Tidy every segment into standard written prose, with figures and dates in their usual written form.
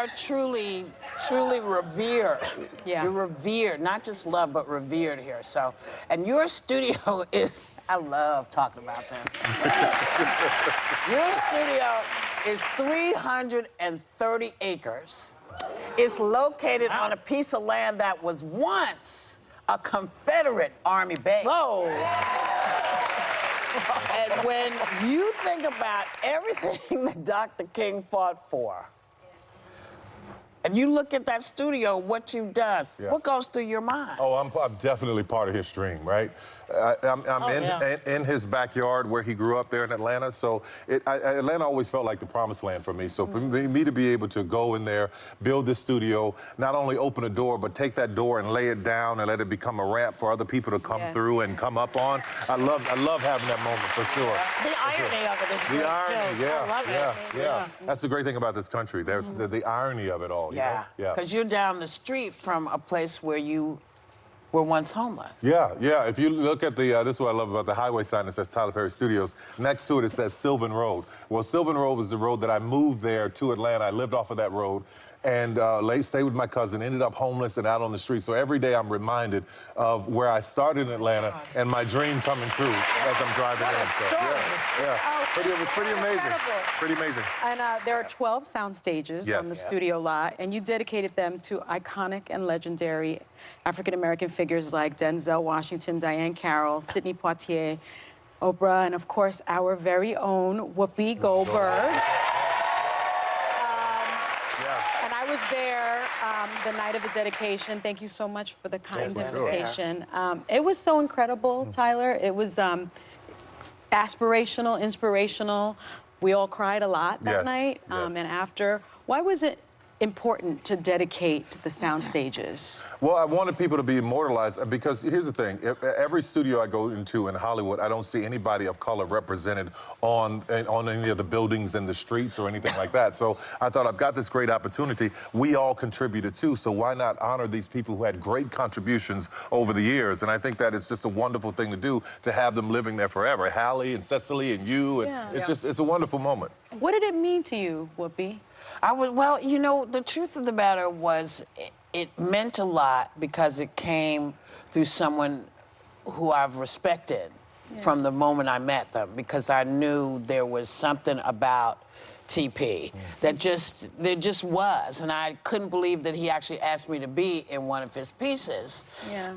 are truly, truly revered. Yeah. You're revered, not just loved, but revered here. So, and your studio is, I love talking about this. Your studio is 330 acres. It's located on a piece of land that was once a Confederate Army base. Whoa. And when you think about everything that Dr. King fought for, and you look at that studio, what you've done, what goes through your mind? Oh, I'm definitely part of his dream, right? I'm in his backyard where he grew up there in Atlanta. So Atlanta always felt like the promised land for me. So for me to be able to go in there, build this studio, not only open a door, but take that door and lay it down and let it become a ramp for other people to come through and come up on. I love having that moment for sure. The irony of it is great, The irony, too. I love it. yeah. That's the great thing about this country. There's the irony of it all. You know? Because you're down the street from a place where you were once homeless. Yeah. If you look at the, this is what I love about the highway sign that says Tyler Perry Studios. Next to it, it says Sylvan Road. Well, Sylvan Road was the road that I moved there to Atlanta. I lived off of that road and stayed with my cousin, ended up homeless and out on the street. So every day I'm reminded of where I started in Atlanta and my dream coming true as I'm driving in. So, it was pretty amazing. Incredible. Pretty amazing. And there are 12 sound stages on the studio lot, and you dedicated them to iconic and legendary African-American figures like Denzel Washington, Diane Carroll, Sidney Poitier, Oprah, and of course, our very own Whoopi Goldberg. And I was there the night of the dedication. Thank you so much for the kind invitation. It was so incredible, Tyler. It was aspirational, inspirational. We all cried a lot that night. And after, why was it important to dedicate the sound stages? Well, I wanted people to be immortalized because here's the thing. Every studio I go into in Hollywood, I don't see anybody of color represented on any of the buildings and the streets or anything like that. So I thought, I've got this great opportunity. We all contributed too, so why not honor these people who had great contributions over the years? And I think that it's just a wonderful thing to do, to have them living there forever. Hallie and Cecily and you, and it's a wonderful moment. What did it mean to you, Whoopi? Well, you know, the truth of the matter was it meant a lot because it came through someone who I've respected from the moment I met them, because I knew there was something about TP that there just was, and I couldn't believe that he actually asked me to be in one of his pieces.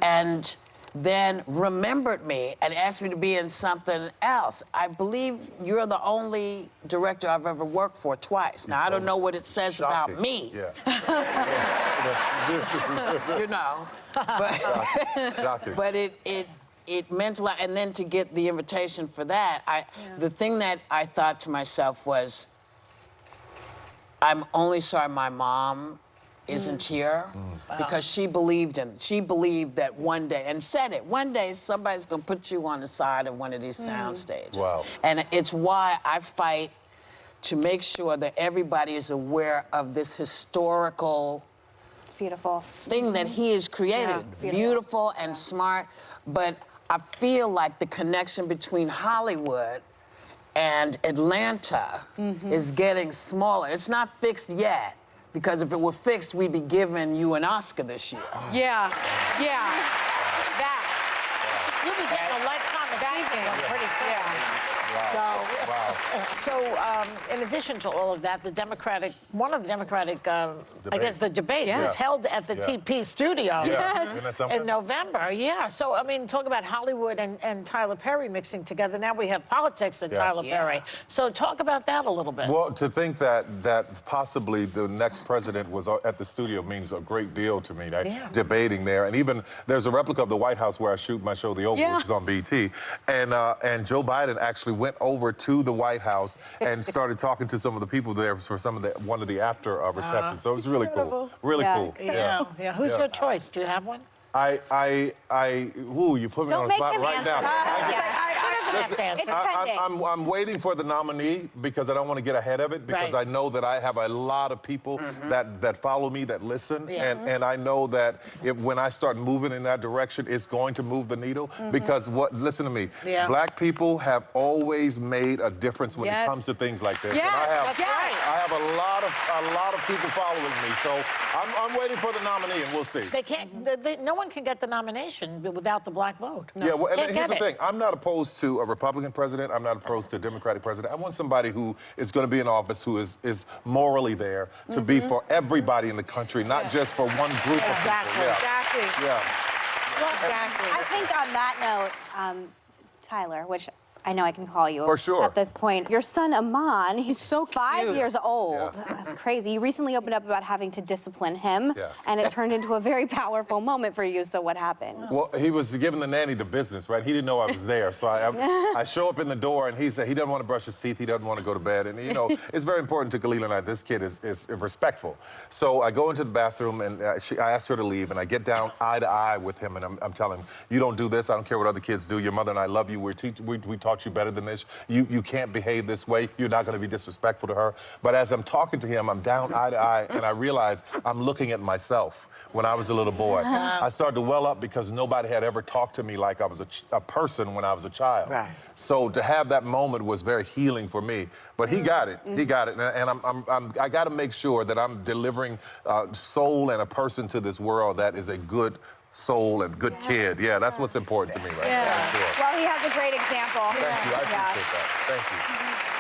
And then remembered me and asked me to be in something else. I believe you're the only director I've ever worked for twice. Now, I don't know what it says about me. You know, but it meant a lot. And then to get the invitation for that, the thing that I thought to myself was, I'm only sorry my mom isn't here, because she believed that one day, and said it, one day somebody's gonna put you on the side of one of these sound stages. And it's why I fight to make sure that everybody is aware of this historical thing that he has created. Beautiful and smart, but I feel like the connection between Hollywood and Atlanta is getting smaller. It's not fixed yet, because if it were fixed, we'd be giving you an Oscar this year. That. You'll be getting a lifetime achievement pretty soon. So in addition to all of that, one of the Democratic, I guess the debate was held at the TP studio in November. So, I mean, talk about Hollywood and Tyler Perry mixing together. Now we have politics and Tyler Perry. So talk about that a little bit. Well, to think that possibly the next president was at the studio means a great deal to me, debating there. And even there's a replica of the White House where I shoot my show, The Oval, which is on BT. And Joe Biden actually went over to the White House and started talking to some of the people there for one of the after receptions. So it was really cool. Really cool. Who's your choice? Do you have one? Ooh, you put me on the spot right now. doesn't have to answer. It's pending. I'm waiting for the nominee because I don't want to get ahead of it because I know that I have a lot of people that follow me, that listen, and I know that when I start moving in that direction, it's going to move the needle because listen to me, black people have always made a difference when it comes to things like this. Yes, And I have a lot of people following me, so I'm waiting for the nominee, and we'll see. They can't. No one can get the nomination without the black vote. Yeah, well, and Can't here's the get it. thing. I'm not opposed to a Republican president. I'm not opposed to a Democratic president. I want somebody who is going to be in office who is morally there to be for everybody in the country, not just for one group of people. Yeah. Exactly. Yeah. Exactly. I think on that note, Tyler, which I know I can call you For sure. at this point. Your son, Aman, he's so 5 cute. years old. Yeah. That's crazy. You recently opened up about having to discipline him, and it turned into a very powerful moment for you. So what happened? Well, he was giving the nanny the business, right? He didn't know I was there. So I show up in the door, and he said he doesn't want to brush his teeth. He doesn't want to go to bed. And, you know, it's very important to Khalil and I. This kid is respectful. So I go into the bathroom, and I asked her to leave, and I get down eye to eye with him, and I'm telling him, you don't do this. I don't care what other kids do. Your mother and I love you. We taught you better than this. You can't behave this way. You're not going to be disrespectful to her. But as I'm talking to him, I'm down eye to eye, and I realize I'm looking at myself when I was a little boy. I started to well up because nobody had ever talked to me like I was a person when I was a child. Right. So to have that moment was very healing for me. But he got it. He got it. And I got to make sure that I'm delivering soul and a person to this world that is a good soul and good kid. Yeah, that's what's important to me right now. For sure. Well, he has a great example. Thank you. I appreciate that. Thank you.